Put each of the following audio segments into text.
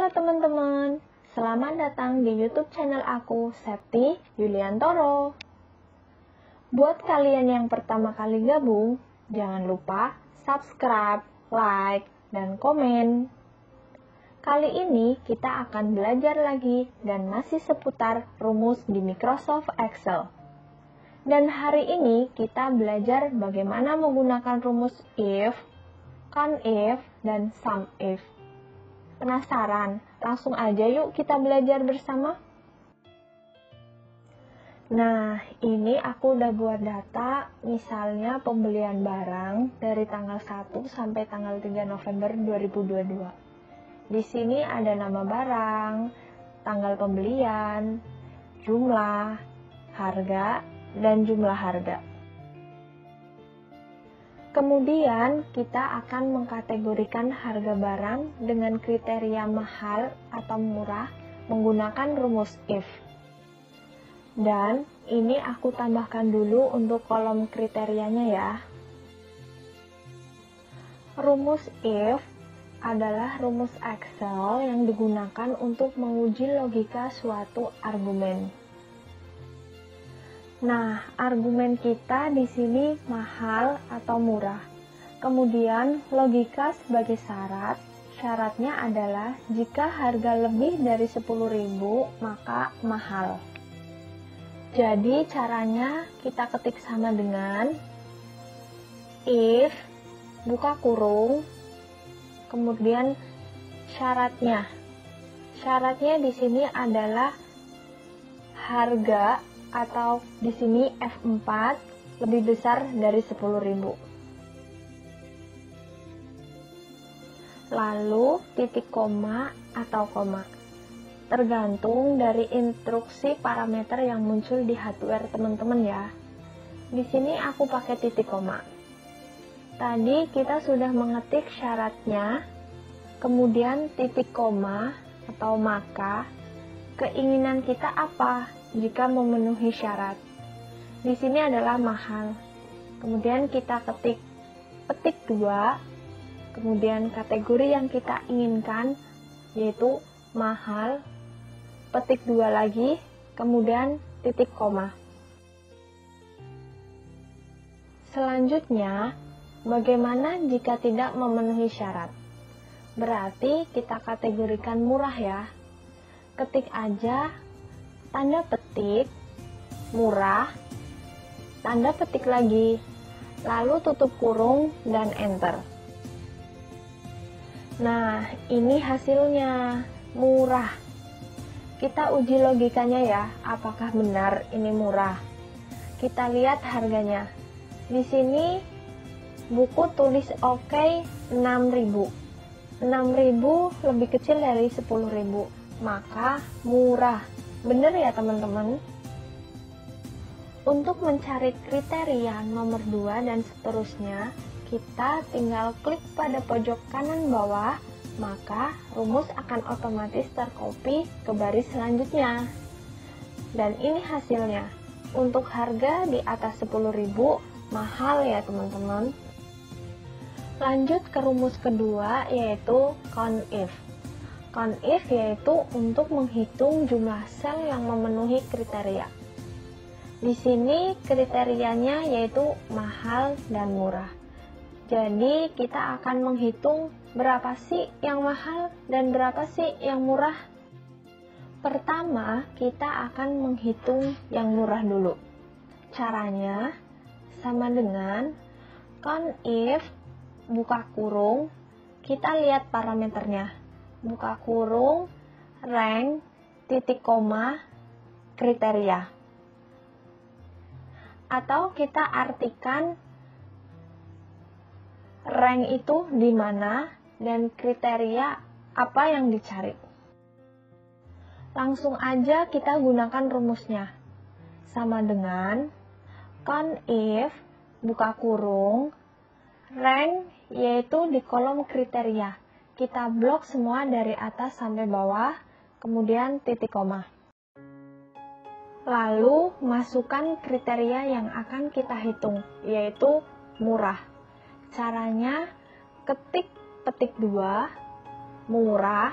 Halo teman-teman, selamat datang di YouTube channel aku, Septi Yuliantoro. Buat kalian yang pertama kali gabung, jangan lupa subscribe, like, dan komen. Kali ini kita akan belajar lagi dan masih seputar rumus di Microsoft Excel. Dan hari ini kita belajar bagaimana menggunakan rumus if, CONIF, dan SUMIF. Penasaran? Langsung aja yuk kita belajar bersama. Nah, ini aku udah buat data, misalnya pembelian barang dari tanggal 1 sampai tanggal 3 November 2022. Di sini ada nama barang, tanggal pembelian, jumlah, harga, dan jumlah harga. Kemudian kita akan mengkategorikan harga barang dengan kriteria mahal atau murah menggunakan rumus if. Dan ini aku tambahkan dulu untuk kolom kriterianya ya. Rumus if adalah rumus Excel yang digunakan untuk menguji logika suatu argumen. Nah, argumen kita di sini mahal atau murah. Kemudian, logika sebagai syarat. Syaratnya adalah jika harga lebih dari 10.000, maka mahal. Jadi, caranya kita ketik sama dengan if, buka kurung, kemudian syaratnya. Syaratnya di sini adalah harga atau di sini F4 lebih besar dari 10.000. Lalu titik koma atau koma. Tergantung dari instruksi parameter yang muncul di hardware teman-teman ya. Di sini aku pakai titik koma. Tadi kita sudah mengetik syaratnya, kemudian titik koma atau maka keinginan kita apa jika memenuhi syarat. Di sini adalah mahal. Kemudian kita petik 2, kemudian kategori yang kita inginkan yaitu mahal, petik 2 lagi, kemudian titik koma. Selanjutnya, bagaimana jika tidak memenuhi syarat? Berarti kita kategorikan murah ya. Ketik aja tanda petik, murah, tanda petik lagi, lalu tutup kurung dan enter. Nah, ini hasilnya, murah. Kita uji logikanya ya, apakah benar ini murah. Kita lihat harganya. Di sini buku tulis oke 6.000. 6.000 lebih kecil dari 10.000, maka murah. Bener ya teman-teman? Untuk mencari kriteria nomor 2 dan seterusnya, kita tinggal klik pada pojok kanan bawah, maka rumus akan otomatis tercopy ke baris selanjutnya. Dan ini hasilnya. Untuk harga di atas 10.000, mahal ya teman-teman. Lanjut ke rumus kedua, yaitu CONIF. CONIF yaitu untuk menghitung jumlah sel yang memenuhi kriteria. Di sini kriterianya yaitu mahal dan murah. Jadi kita akan menghitung berapa sih yang mahal dan berapa sih yang murah. Pertama, kita akan menghitung yang murah dulu. Caranya sama dengan CONIF, buka kurung, kita lihat parameternya. Buka kurung, rank, titik koma, kriteria. Atau kita artikan rank itu di mana dan kriteria apa yang dicari. Langsung aja kita gunakan rumusnya. Sama dengan CONIF, buka kurung, rank yaitu di kolom kriteria. Kita blok semua dari atas sampai bawah, kemudian titik koma. Lalu masukkan kriteria yang akan kita hitung, yaitu murah. Caranya ketik petik 2, murah,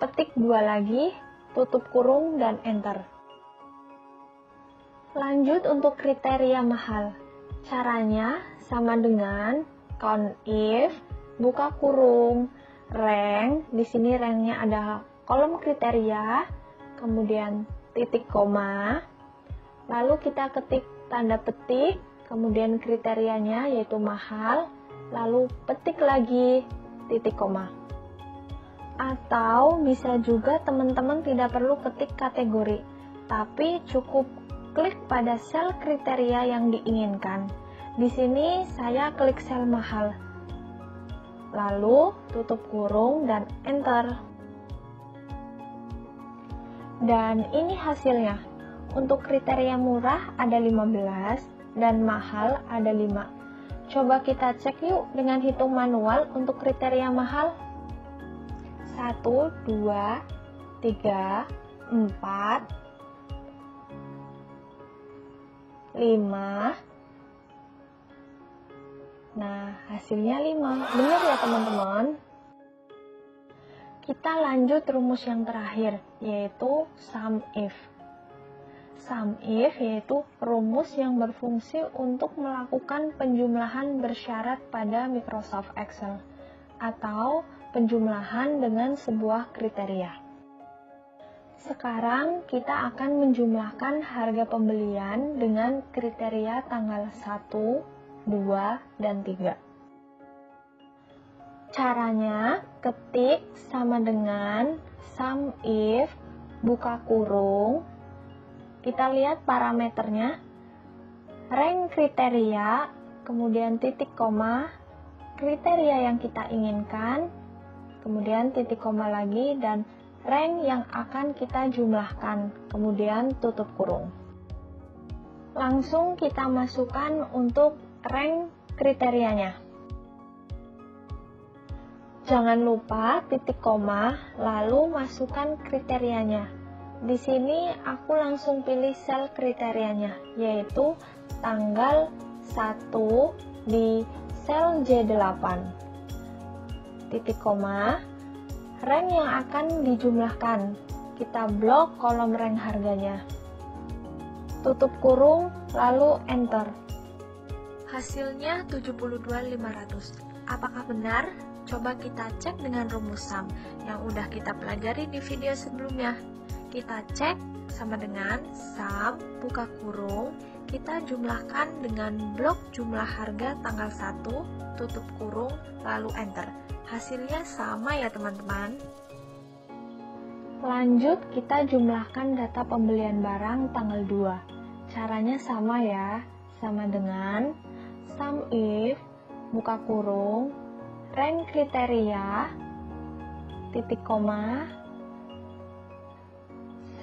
petik 2 lagi, tutup kurung dan enter. Lanjut untuk kriteria mahal. Caranya sama dengan count if, buka kurung, rank. Di sini ranknya ada kolom kriteria, kemudian titik koma, lalu kita ketik tanda petik, kemudian kriterianya yaitu mahal, lalu petik lagi titik koma. Atau bisa juga teman-teman tidak perlu ketik kategori, tapi cukup klik pada sel kriteria yang diinginkan. Di sini saya klik sel mahal, lalu tutup kurung dan enter. Dan ini hasilnya. Untuk kriteria murah ada 15 dan mahal ada 5. Coba kita cek yuk dengan hitung manual untuk kriteria mahal. 1, 2, 3, 4, 5. Nah, hasilnya 5. Benar ya teman-teman? Kita lanjut rumus yang terakhir, yaitu sum if. Sum if yaitu rumus yang berfungsi untuk melakukan penjumlahan bersyarat pada Microsoft Excel atau penjumlahan dengan sebuah kriteria. Sekarang kita akan menjumlahkan harga pembelian dengan kriteria tanggal 1, 2, dan 3. Caranya, ketik sama dengan sum if, buka kurung. Kita lihat parameternya, rank kriteria, kemudian titik koma, kriteria yang kita inginkan, kemudian titik koma lagi, dan rank yang akan kita jumlahkan, kemudian tutup kurung. Langsung kita masukkan untuk rank kriterianya. Jangan lupa titik koma, lalu masukkan kriterianya. Di sini aku langsung pilih sel kriterianya, yaitu tanggal 1 di sel J8. Titik koma, rank yang akan dijumlahkan. Kita blok kolom rank harganya. Tutup kurung, lalu enter. Hasilnya 72.500. Apakah benar? Coba kita cek dengan rumus sum yang udah kita pelajari di video sebelumnya. Kita cek sama dengan sum, buka kurung, kita jumlahkan dengan blok jumlah harga tanggal 1, tutup kurung, lalu enter. Hasilnya sama ya teman-teman. Lanjut kita jumlahkan data pembelian barang tanggal 2. Caranya sama ya, sama dengan sum if, buka kurung, rank kriteria, titik koma,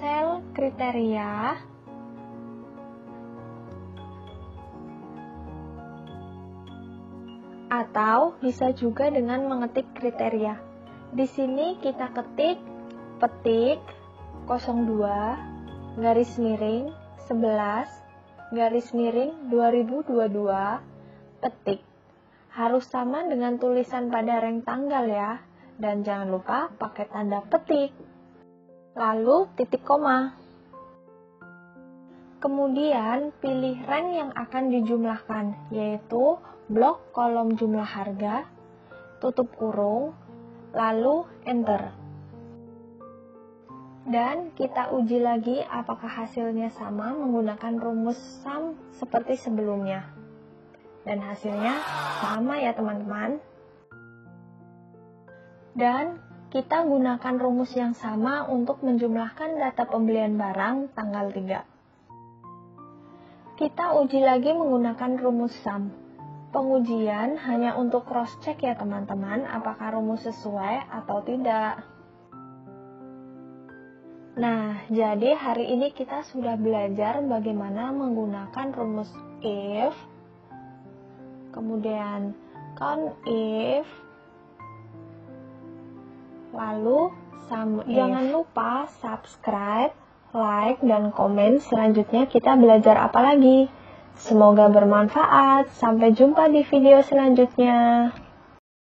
sel kriteria, atau bisa juga dengan mengetik kriteria. Di sini kita ketik petik 02 garis miring 11 garis miring 2022 petik. Harus sama dengan tulisan pada rank tanggal ya, dan jangan lupa pakai tanda petik. Lalu titik koma. Kemudian pilih rank yang akan dijumlahkan, yaitu blok kolom jumlah harga, tutup kurung, lalu enter. Dan kita uji lagi apakah hasilnya sama menggunakan rumus sum seperti sebelumnya. Dan hasilnya sama ya teman-teman. Dan kita gunakan rumus yang sama untuk menjumlahkan data pembelian barang tanggal 3. Kita uji lagi menggunakan rumus sum. Pengujian hanya untuk cross-check ya teman-teman, apakah rumus sesuai atau tidak. Nah, jadi hari ini kita sudah belajar bagaimana menggunakan rumus if, kemudian count if, lalu sum if. Jangan lupa subscribe, like, dan komen. Selanjutnya kita belajar apa lagi? Semoga bermanfaat. Sampai jumpa di video selanjutnya.